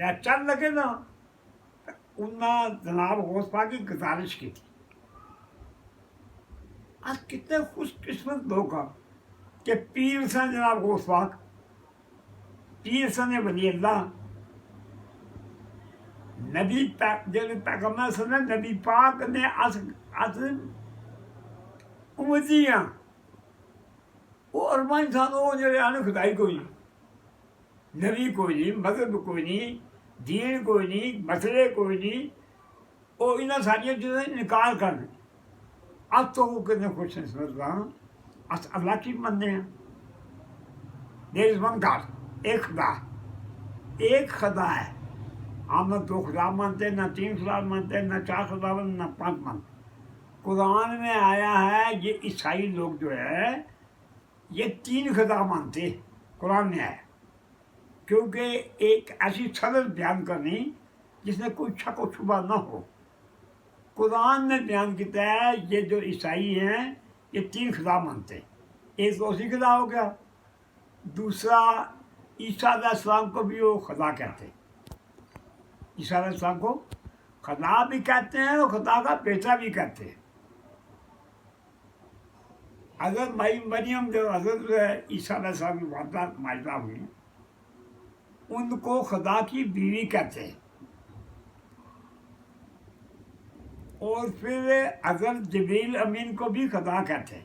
یا چل لگے نا انہیں جناب غوث پاک کی گزارش کی تھی. آج کتنے خوش قسمت لوگ ہیں کہ پیر سن جناب غوث پاک، پیر سن ولی اللہ، نبی پیغمبر صلی اللہ علیہ وسلم نبی پاک نے امتی ہیں وہ ارما انسان وہ جڑے آنے خدائی کوئی نہیں، نبی کوئی نہیں، مذہب کوئی نہیں، دین کوئی نہیں، مسئلے کوئی نہیں، وہ انہیں ساری چیزیں نکال کر دیں. اب تو وہ کتنے خوش نصیب رہا اس اللہ کی مانتے ہیں. دیر از ون گاڈ، ایک خدا، ایک خدا ہے. ہم نہ دو خدا مانتے، نہ تین خدا مانتے، نہ چار خدا مانتے، نہ پانچ مانتے. قرآن میں آیا ہے یہ عیسائی لوگ جو ہے یہ تین خدا مانتے، قرآن میں آیا. کیونکہ ایک ایسی صدر بیان کرنی جس میں کوئی شک و شبہ نہ ہو. قرآن نے بیان کیا ہے یہ جو عیسائی ہیں یہ تین خدا مانتے. ایک تو اسی خدا ہو گیا، دوسرا عیسیٰ علیہ السلام کو بھی وہ خدا کہتے ہیں. عیسیٰ علیہ السلام کو خدا بھی کہتے ہیں اور خدا کا بیٹا بھی کہتے ہیں. حضرت مریم جو حضرت عیسیٰ علیہ السلام کی والدہ ماجدہ ہوئی ان کو خدا کی بیوی کہتے ہیں. اور پھر حضرت جبریل امین کو بھی خدا کہتے ہیں.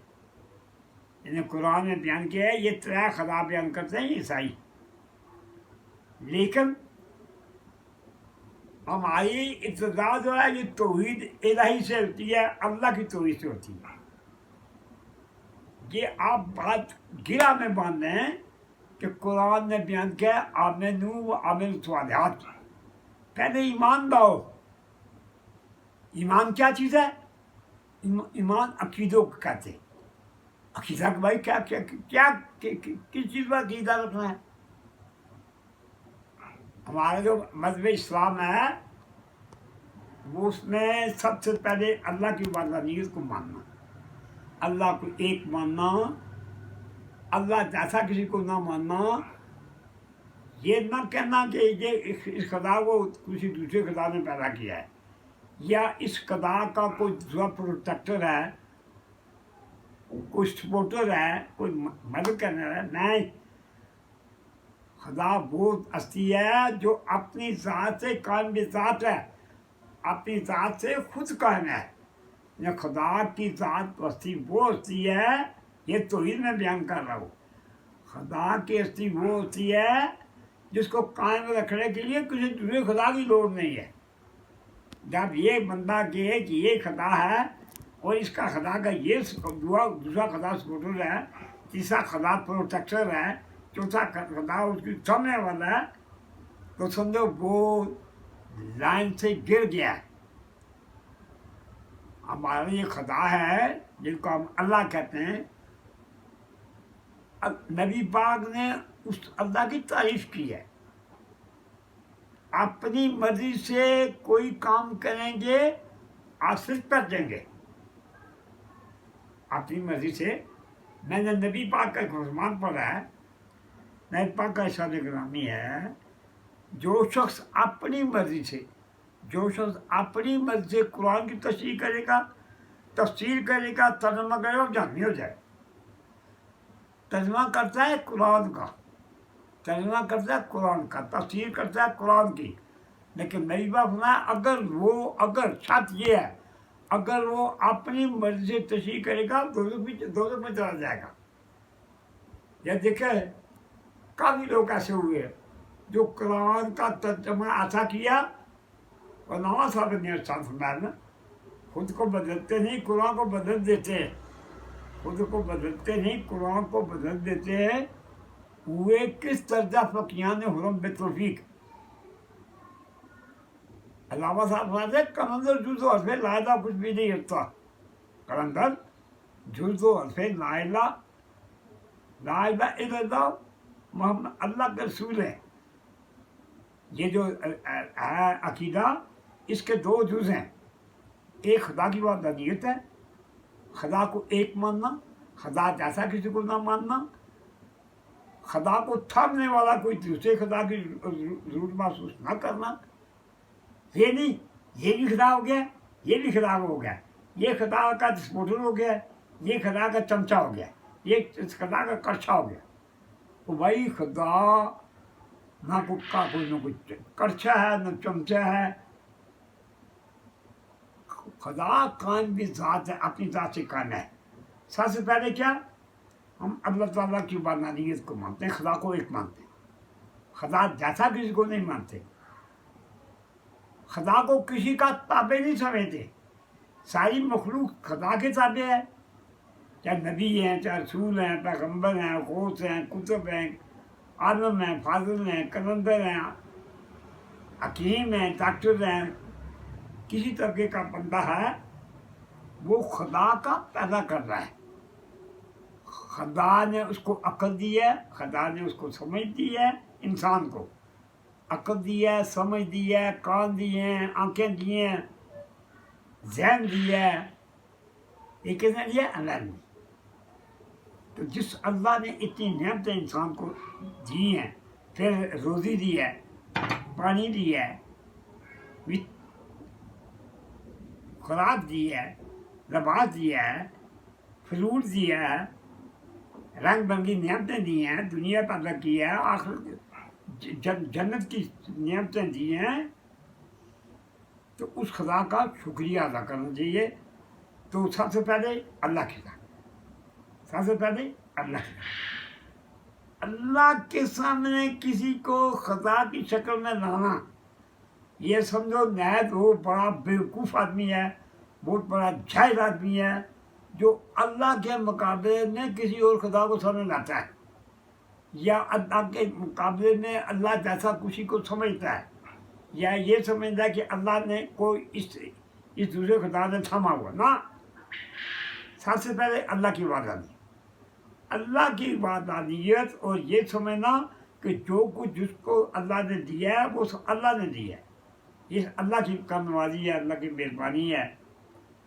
انہیں قرآن میں بیان کیا ہے یہ ترے خدا بیان کرتے ہیں عیسائی. لیکن ہماری ابتدا جو ہے یہ توحید الہی سے ہوتی ہے، اللہ کی توحید سے ہوتی ہے. یہ آپ بات گرا میں باندھ ہیں کہ قرآن نے بیان کیا آمنو و عاملوا الصالحات. پہلے ایمان لاؤ. ایمان کیا چیز ہے؟ ایمان عقیدوں کو کہتے ہیں. عقیدہ کہ بھائی کیا کس چیز پر عقیدہ رکھنا ہے؟ ہمارا جو مذہب اسلام ہے وہ اس میں سب سے پہلے اللہ کی وحدانیت کو ماننا، اللہ کو ایک ماننا، اللہ جیسا کسی کو نہ ماننا. یہ نہ کہنا کہ یہ اس خدا کو کسی دوسرے خدا نے پیدا کیا ہے یا اس خدا کا کوئی دوسرا پروٹیکٹر ہے، کوئی سپورٹر ہے، کوئی مدد کرنے والا ہے. نہیں، خدا وہ ہستی ہے جو اپنی ذات سے قائم بذات ہے، اپنی ذات سے خود قائم ہے. یہ خدا کی ذات ہستی وہ ہستی ہے، یہ توحید میں بیان کر رہا ہوں. خدا کی ہستی وہ ہستی ہے جس کو قائم رکھنے کے لیے کسی دوسرے خدا کی لوڑ نہیں ہے. جب یہ بندہ کہے کہ یہ خدا ہے اور اس کا خدا کا یہ دوسرا خدا سپورٹر ہے، تیسرا خدا پروٹیکٹر ہے، چوتھا خدا اس کی سامنے والا ہے، تو سمجھو وہ لائن سے گر گیا. ہمارا یہ خدا ہے جن کو ہم اللہ کہتے ہیں. نبی پاک نے اس اللہ کی تعریف کی ہے. اپنی مرضی سے کوئی کام کریں گے حاصل کر دیں گے. اپنی مرضی سے میں نے نبی پاک کا ایک فرمان پڑھا ہے، نبی پاک کا ارشاد گرامی ہے جو شخص اپنی مرضی سے قرآن کی تشریح کرے گا، تفسیر کرے گا، ترجمہ کرے گا، جہنمی ہو جائے. ترجمہ کرتا ہے قرآن کا، تفسیر کرتا ہے قرآن کی. لیکن میری بات سنا ہے اگر شرط یہ ہے اگر وہ اپنی مرضی سے تشریح کرے گا دوزخ میں چلا جائے گا. یہ دیکھیں کافی لوگ ایسے ہوئے ہیں جو قرآن کا ترجمہ ایسا کیا اور نواز صاحب نے ارشاد فرمایا نا خود کو بدلتے نہیں قرآن کو بدل دیتے ہیں. خود کو بدلتے نہیں قرآن کو بدل دیتے ہیں. ہوئے کس درجہ فقیان حرم بے توفیق. علامہ صاحب فرماتے ہیں قلندر جز و حرف لا الہ کچھ بھی نہیں ہوتا. قلندر جز و حرف لا الہ الا اللہ محمد اللہ کے رسول ہے. یہ جو ہے عقیدہ اس کے دو جز ہیں. ایک خدا کی وحدانیت ہے، خدا کو ایک ماننا، خدا جیسا کسی کو نہ ماننا، خدا کو تھامنے والا کوئی دوسرے خدا کی ضرورت محسوس نہ کرنا، یہ نہیں یہ بھی خدا ہو گیا، یہ بھی خدا ہو گیا، یہ خدا کا ڈسپوزل ہو گیا، یہ خدا کا چمچہ ہو گیا، یہ خدا کا کرچھا ہو گیا۔ تو بھائی خدا نہ کوئی کرچھا ہے نہ چمچہ ہے، خدا قائم بھی ذات ہے، اپنی ذات سے قائم ہے۔ سب سے پہلے کیا ہم اللہ تعالیٰ کی وحدانیت کو مانتے ہیں، خدا کو ایک مانتے ہیں، خدا جیسا کسی کو نہیں مانتے، خدا کو کسی کا تابع نہیں سمجھتے۔ ساری مخلوق خدا کے تابع ہے، چاہے نبی ہیں، چاہے رسول ہیں، پیغمبر ہیں، غوث ہیں، کتب ہیں، عالم ہیں، فاضل ہیں، کلندر ہیں، حکیم ہیں، ڈاکٹر ہیں، کسی طبقے کا بندہ ہے وہ خدا کا پیدا کر رہا ہے۔ خدا نے اس کو عقل دی ہے، خدا نے اس کو سمجھ دی ہے، انسان کو عقل دی ہے، سمجھ دی ہے، کان دیے ہیں، آنکھیں دی ہیں، ذہن دی ہے، یہ کس نے دیا؟ اللہ نے۔ تو جس اللہ نے اتنی نعمتیں انسان کو دی ہیں، پھر روزی دی ہے، پانی دی ہے، خوراک دی ہے، لباس دیا ہے، فروٹ دیا ہے، رنگ برنگی نعمتیں دی ہیں، دنیا پیدا کی ہے، آخر جنت کی نعمتیں دی ہیں، تو اس خدا کا شکریہ ادا کرنا چاہیے۔ تو سب سے پہلے اللہ کی ذات، سب سے پہلے اللہ کی ذات، اللہ کے سامنے کسی کو خدا کی شکل میں لانا، یہ سمجھو نہایت وہ بڑا بیوقوف آدمی ہے، بہت بڑا جاہل آدمی ہے جو اللہ کے مقابلے میں کسی اور خدا کو سامنے لاتا ہے، یا اللہ کے مقابلے میں اللہ جیسا کسی کو سمجھتا ہے، یا یہ سمجھتا ہے کہ اللہ نے کوئی اس دوسرے خدا نے تھاما ہوا نا۔ سب سے پہلے اللہ کی وحدانیت، اللہ کی وحدانیت، اور یہ سمجھنا کہ جو کچھ جس کو اللہ نے دیا ہے وہ اللہ نے دیا ہے، یہ اللہ کی کرموازی ہے، اللہ کی مہربانی ہے۔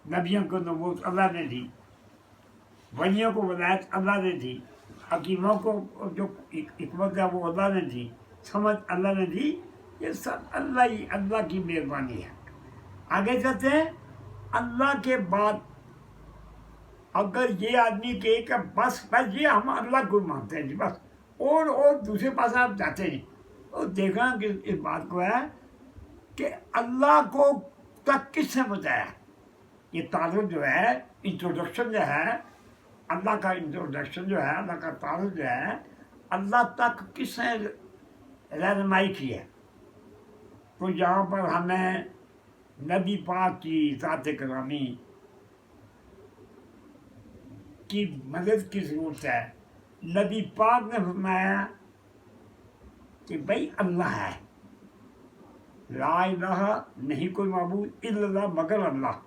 نبیوں کو نبوت اللہ نے دی، ولیوں کو ولایت اللہ نے دی، حکیموں کو جو حکمت ہے وہ اللہ نے دی، سمجھ اللہ نے دی، یہ سب اللہ کی مہربانی ہے۔ آگے چلتے ہیں۔ اللہ کے بعد اگر یہ آدمی کہے کہ بس یہ ہم اللہ کو مانتے ہیں جی بس، اور دوسرے پاس آپ جاتے نہیں، اور دیکھنا کہ اس بات کو ہے کہ اللہ کو تک کس نے بتایا۔ یہ تعارف جو ہے، انٹروڈکشن جو ہے، اللہ کا انٹروڈکشن جو ہے، اللہ کا تعارف جو ہے، اللہ تک کس نے رہنمائی کی ہے۔ تو یہاں پر ہمیں نبی پاک کی ذات گرامی کی مدد کی ضرورت ہے۔ نبی پاک نے فرمایا کہ بھائی اللہ ہے، لا الہ نہیں کوئی معبود الا اللہ مگر اللہ،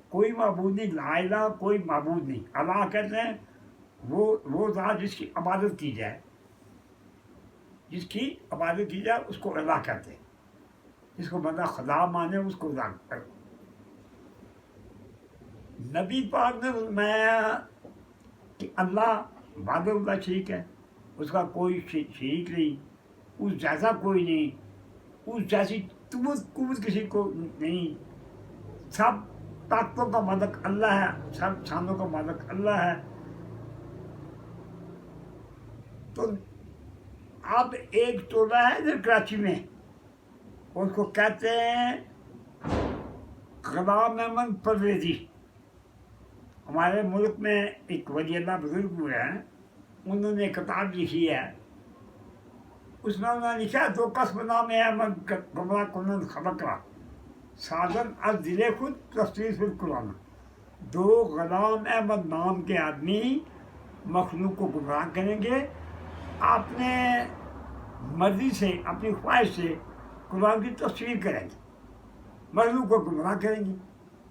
کوئی معبود نہیں، لا الہ کوئی معبود نہیں۔ اللہ کہتے ہیں وہ ذات جس کی عبادت کی جائے، جس کی عبادت کی جائے اس کو اللہ کہتے ہیں، جس کو بندہ خدا مانے اس کو اللہ کرے۔ نبی پاک نے فرمایا کہ اللہ وحدہ اللہ شریک ہے، اس کا کوئی شریک نہیں، اس جیسا کوئی نہیں، اس جیسی قوت کسی کو نہیں، سب طاقتوں کا مالک اللہ ہے، سب شانوں کا مالک اللہ ہے۔ تو اب ایک ٹولہ ہے ادھر کراچی میں، اس کو کہتے ہیں غلام احمد پرویزی۔ ہمارے ملک میں ایک ولی اللہ بزرگ ہوئے ہیں، انہوں نے کتاب لکھی ہے، اس میں انہوں نے لکھا دو قسم نام احمد گمراہ کنن خلقہ سازن از دل خود تفسیر فی القرآن۔ دو غلام احمد نام کے آدمی مخلوق کو گمراہ کریں گے، اپنے مرضی سے، اپنی خواہش سے قرآن کی تفسیر کریں گے، مخلوق کو گمراہ کریں گے۔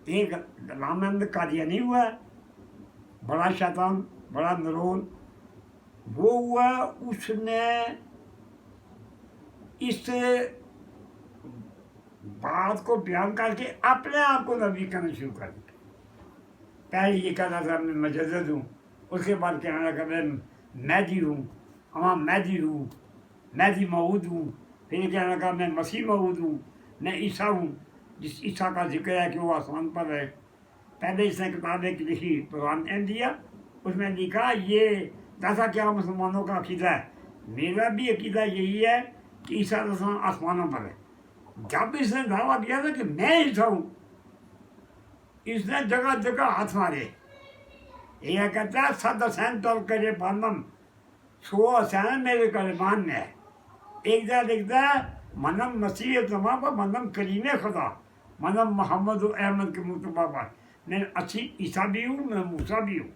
ایک غلام احمد قادیانی ہوا ہے، بڑا شیطان، بڑا نرول وہ ہوا، اس نے اس بات کو بیان کر کے اپنے آپ کو نبی کرنا شروع کر دیا۔ پہلے یہ کہنا تھا میں مجدد ہوں، اس کے بعد کہنا لگا میں مہدی ہوں، وہاں مہدی ہوں، مہدی موعود ہوں، پھر کہنے لگا میں مسیح موعود ہوں، میں عیسیٰ ہوں، جس عیسیٰ کا ذکر ہے کہ وہ آسمان پر ہے۔ پہلے اس نے کتاب ایک لکھی قرآن انڈیا، اس میں لکھا یہ جیسا کیا مسلمانوں کا عقیدہ ہے، میرا بھی عقیدہ یہی ہے کہ عیسیٰ علیہ السلام آسمانوں پر ہے۔ جب اس نے دعویٰ کیا تھا کہ میں عیسیٰ ہوں، اس نے جگہ جگہ ہاتھ مارے۔ یہ کہتا ہے صد حسین تول کرے بانم، 100 حسین میرے کلمان میں ہے۔ ایک جگہ لکھتا ہے منم مسیح تمام پر، منم کریم خدا، منم محمد و احمد کے مرتبہ پر، میں اچھی عیسیٰ بھی ہوں، میں موسیٰ بھی ہوں،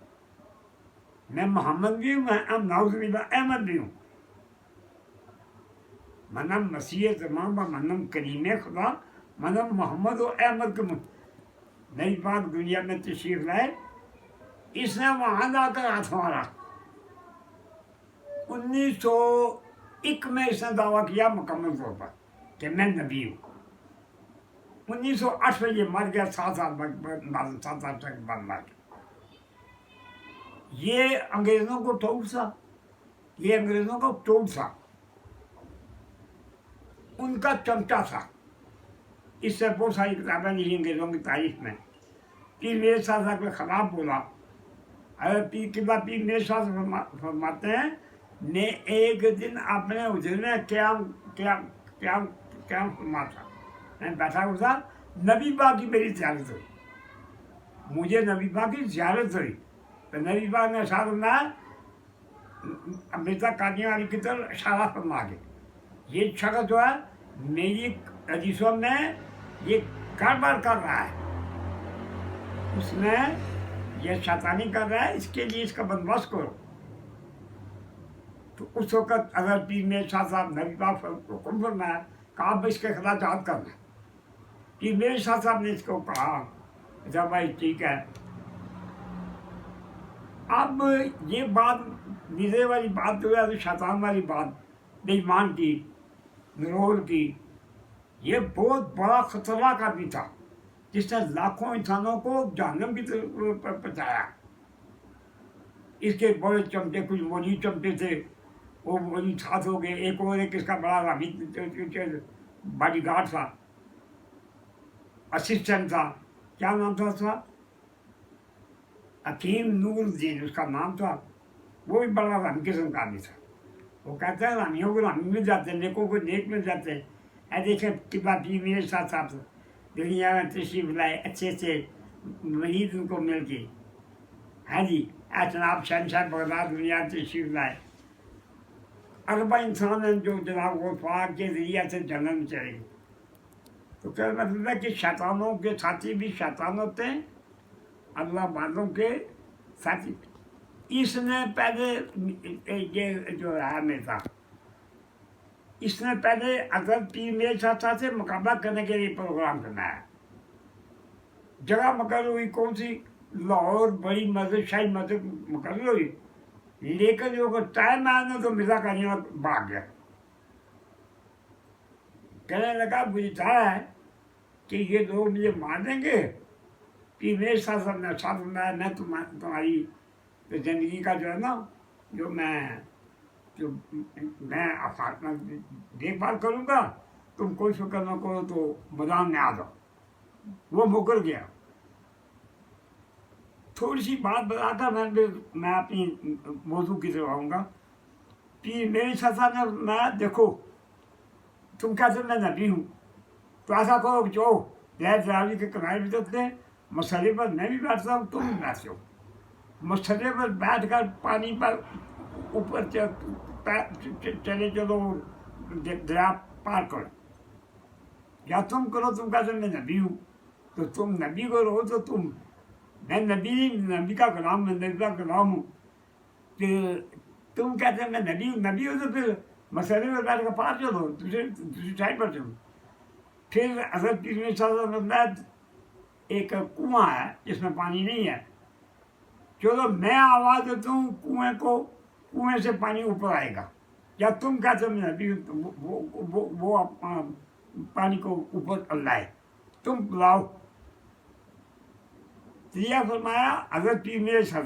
میں محمد بھی ہوں، میں نعوذ باللہ احمد بھی ہوں۔ منم مسیح تمام پر، منم کریم خدا، منم محمد و احمد کے نئی پاک دنیا میں تشریف لائے۔ اس نے وہاں جا کر ہاتھ مارا۔ 1901 میں اس نے دعویٰ کیا مکمل طور پر کہ میں نبی ہوں۔ 1908 میں یہ مر گیا، 7 سال تک بعد مر گیا۔ یہ انگریزوں کو ٹول تھا، یہ انگریزوں کا ٹول تھا، ان کا چمچا تھا۔ اس سے بہت ساری کتابیں لکھی انگریزوں کی تاریخ میں۔ پیر میرے ساتھ کو خراب بولا، اگر پیر میرے ساتھ فرماتے ہیں نے ایک دن اپنے حجرے میں قیام فرما تھا، میں بیٹھا ہوا تھا، نبی پاک کی میری زیارت ہوئی، مجھے نبی پاک کی زیارت ہوئی، تو نبی پاک نے اشارہ فرمایا، مرزا قادیانی کی طرف اشارہ فرما کے یہ شخص جو ہے میری حدیثوں میں یہ گڑبڑ کر رہا ہے، اس میں یہ شیطانی کر رہا ہے، اس کے لیے اس کا بندوبست کرو۔ تو اس وقت اگر پیر میرے شاہ صاحب نبی پاک حکم فرمایا کہ آپ اس کے خلاف جہاد کرنا، پیر میرے شاہ صاحب نے اس کو کہا اچھا بھائی ٹھیک ہے۔ اب یہ بات ویزے والی بات جو ہے، شیطان والی بات، بے ایمان کی، نرول کی، یہ بہت بڑا خطرہ کا بھی تھا، جس نے لاکھوں انسانوں کو جہنم کی طرف پہنچایا۔ اس کے بڑے چمٹے، کچھ ولی چمٹے تھے، وہ ولی ساتھ ہو گئے، ایک اور ایک اس کا بڑا باڈی گارڈ تھا، اسسٹنٹ تھا، کیا نام تھا اس کا؟ حکیم نور الدین اس کا نام تھا، وہ بھی بڑا رحم قسم کا آدمی تھا۔ وہ کہتے ہیں رامیوں کو رامی مل جاتے ہیں، نیکوں کو نیک مل جاتے ہیں۔ اے دیکھیں قبلہ پیر میرے ساتھ ساتھ دنیا میں تشریف لائے، اچھے سے مرید ان کو مل کے، ہے جی جناب شہنشاہ بغداد دنیا میں تشریف لائے۔ اربع انسان ہیں جو جناب غفار کے ذریعے سے جنت میں چلے گئے۔ تو کیا مطلب ہے کہ شیطانوں کے ساتھی بھی شیطان ہوتے ہیں، اللہ والوں کے ساتھی۔ اس نے پہلے یہ جو ہے میرا، اس نے پہلے حضرت پیر میرے ساتھ سے مقابلہ کرنے کے لیے پروگرام بنایا۔ جگہ مقرر ہوئی کون سی؟ لاہور بڑی مسجد، شاہی مسجد مقرر ہوئی، لیکن جو ٹائم آیا نا تو مرزا قادیانی بھاگ گیا۔ کہنے لگا مجھے چاہا ہے کہ یہ لوگ مجھے مار دیں گے، پھر میرے ساتھ میں تمہاری زندگی کا جو ہے نا جو میں دیکھ بھال کروں گا، تم کوئی فکر نہ کرو، تو میدان میں آ جاؤ۔ وہ مکر گیا۔ تھوڑی سی بات بتا کر میں اپنی موضوع کی طرف آؤں گا۔ پھر میرے ساتھ نے میں دیکھو تم کہتے میں نبی ہوں، تو ایسا کرو کہ جو دراوی کے کنارے بھی رکھتے ہیں، مسئلے پر میں بھی بیٹھتا ہوں، تم بھی بیٹھتے ہو، مسئلے پر بیٹھ کر پانی پر اوپر چلے چلو، دریا پار کرو، یا تم کرو تم کہتے میں نبی ہوں، تو تم نبی کرو تو تم، میں نبی کا غلام، میں نبی کا غلام ہوں، پھر تم کہتے ہیں میں نبی ہوں تو پھر مسئلے میں بیٹھ کر پار چلو، دوسری سائڈ پر چلو۔ پھر حضرت پیر میرے ساتھ ایک کنواں ہے جس میں پانی نہیں ہے، چلو میں آواز دیتا ہوں کنویں سے پانی اوپر آئے گا، یا تم کہتے ہو میں نبی ہوں، وہ پانی کو اوپر لائے، تم لاؤ۔ فرمایا حضرت پیر میرے ساتھ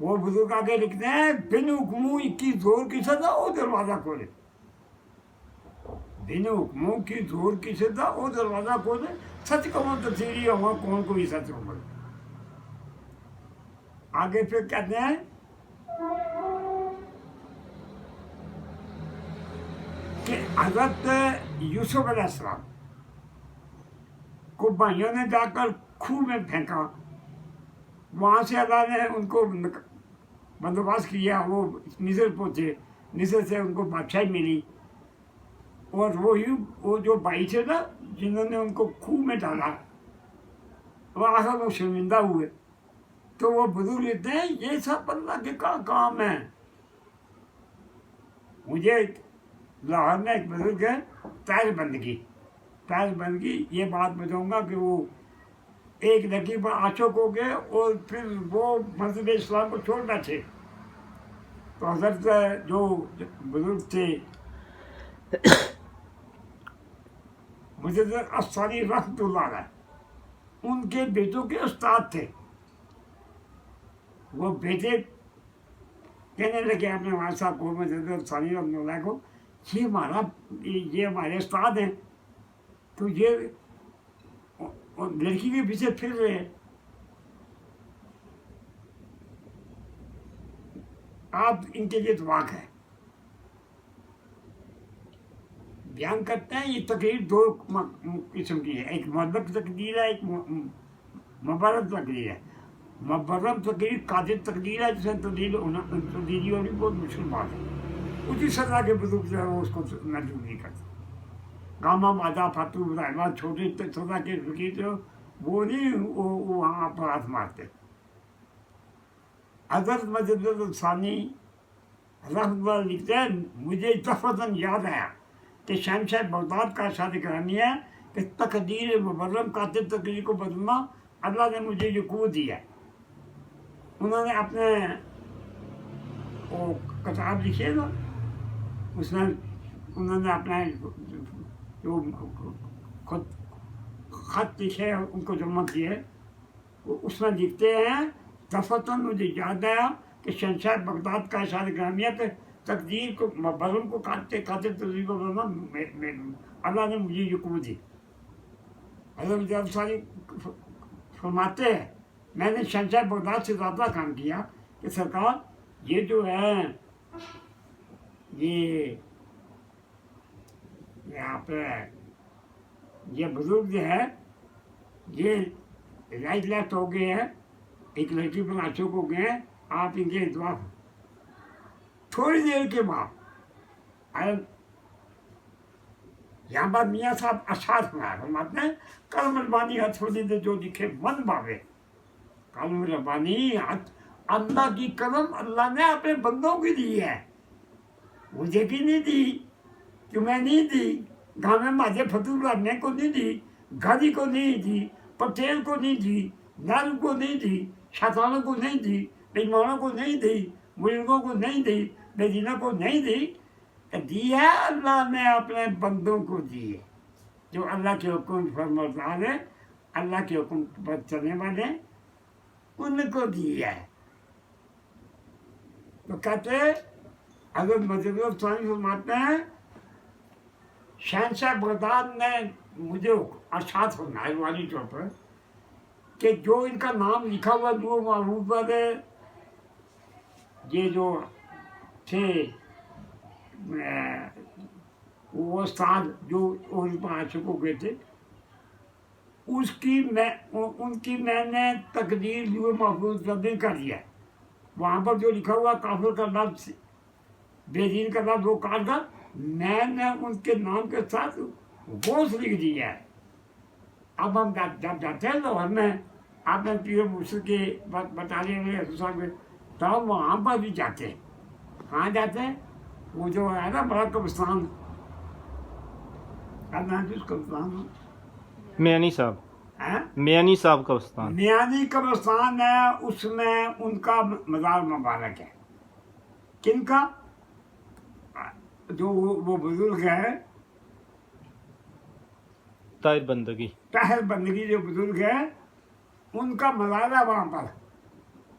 وہ بزرگ آگے لکھتے ہیں بن حکموں کی زور کی سزا وہ دروازہ کھولے، بن حکموں کی زور کی سزا وہ دروازہ کھولے، سچ کہوں تو تیری ہوا کون کوئی سچ ہو بولے۔ آگے پھر کہتے ہیں کہ حضرت یوسف علیہ السلام کو بھائیوں نے جا کر کھوہ میں پھینکا، وہاں سے اللہ نے ان کو بندوبست کیا، وہ مصر پہنچے، مصر سے ان کو بادشاہی ملی، اور وہ جو بھائی تھے نا جنہوں نے ان کو کھوہ میں ڈالا وہ آخر وہ شرمندہ ہوئے۔ تو وہ بزرگ لیتے ہیں یہ سب اللہ کے کام ہے۔ مجھے لاہور میں ایک بزرگ ہے طاہر بندگی یہ بات بتاؤں گا کہ وہ ایک لڑکی پر عاشق ہو گئے اور پھر وہ مذہب اسلام کو چھوڑ بیٹھے، تو حضرت جو بزرگ تھے مجدد الثانی رحمۃ اللہ علیہ، ان کے بیٹوں کے استاد تھے، وہ بیٹے کہنے لگے اپنے والد صاحب کو مجدد الثانی رحمۃ اللہ کو یہ ہمارے استاد ہیں، تو یہ لڑکی کے پیچھے پھر رہے ہیں، آپ ان کے لیے دعا کریں۔ بیان کرتے ہیں یہ تقریر دو قسم کی ہے، ایک مذہب تقریر ہے، ایک مبرم تقریر ہے۔ مبرم تقریر قادر تقریر ہے، جس میں تبدیلی ہونی بہت مشکل بات ہے، اسی سزا کے بزرگ جو ہے وہ اس کو محسوس نہیں کرتے۔ گاما مادا فاتو ابراہیمہ چھوٹے سزا کے فقیر جو وہ نہیں وہ وہاں پر ہاتھ مارتے۔ حضرت مجدد الثانی رحمۃ اللہ لکھتے ہیں مجھے دفعتاً یاد آیا کہ شہنشاہ بغداد کا ارشاد گرامی ہے کہ تقدیر مبرم قاتل تقدیر کو بدلنا اللہ نے مجھے یہ قوت دی ہے۔ انہوں نے اپنے وہ کتاب لکھی ہے نا، اس میں انہوں نے اپنا جو خط لکھے ان کو جمع کیے، اس میں لکھتے ہیں دفعتاً مجھے یاد آیا کہ شہنشاہ بغداد کا ارشاد گرامی ہے کہ تقدیر کو مبرم کو قاتل تقدیر کو بدلنا اللہ نے مجھے یہ قوت دی۔ حضرت انصاری فرماتے ہیں میں نے شہنشاہ بغداد سے زیادہ کام کیا کہ سرکار یہ جو ہے یہ یہاں پہ یہ بزرگ جو ہے یہ رائٹ لیفٹ ہو گئے ہیں، ایک لڑکی پر عاشق ہو گئے ہیں، آپ ان کے دعا تھوڑی دیر کے بعد یہاں پر میاں صاحب اشعار فرماتے ہیں قلم ربانی ہاتھ چھوڑی دے جو لکھے من باوے، قلم ربانی ہاتھ اللہ کی قلم اللہ نے اپنے بندوں کی دی ہے، مجھے بھی نہیں دی، تمہیں نہیں دی، گاؤں میں ماجے فتو لڑنے کو نہیں دی، گھڑی کو نہیں دی، پٹیل کو نہیں دی، نال کو نہیں دی، شیطانوں کو نہیں دی، بیماروں کو نہیں دی، مریضوں کو نہیں دی، بے دینوں کو نہیں دی ہے اللہ نے اپنے بندوں کو دی ہے، جو اللہ کے حکم فرمانبردار ہیں، اللہ کے حکم پر چلنے والے ان کو دی ہے۔ تو کہتے ہیں حضرت مجدد الثانی فرماتے ہیں شہنشاہ بغداد نے مجھے ارشاد فرمائے والی طور پر کہ جو ان کا نام لکھا ہوا وہ معروف والے یہ جو تھے وہ استاد جو ان پر عاشق ہو گئے تھے ان کی میں نے تقدیر جو محفوظ تبدیل کر دیا ہے، وہاں پر جو لکھا ہوا کافر کا لفظ بے دین کا لفظ وہ کاٹ کر میں نے ان کے نام کے ساتھ گوشت لکھ دیا ہے۔ اب ہم جب جاتے ہیں لاہور میں آپ نے پیر مرشد کے بتانے میں تو ہم وہاں پر بھی جاتے ہیں، کہاں جاتے ہیں وہ جو ہے نا بڑا قبرستان، اس قبرستان میانی صاحب قبرستان، میانی قبرستان ہے، اس میں ان کا مزار مبارک ہے۔ کن کا؟ جو وہ بزرگ ہے طاہر بندگی جو بزرگ ہے ان کا مزار ہے وہاں پر،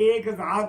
1000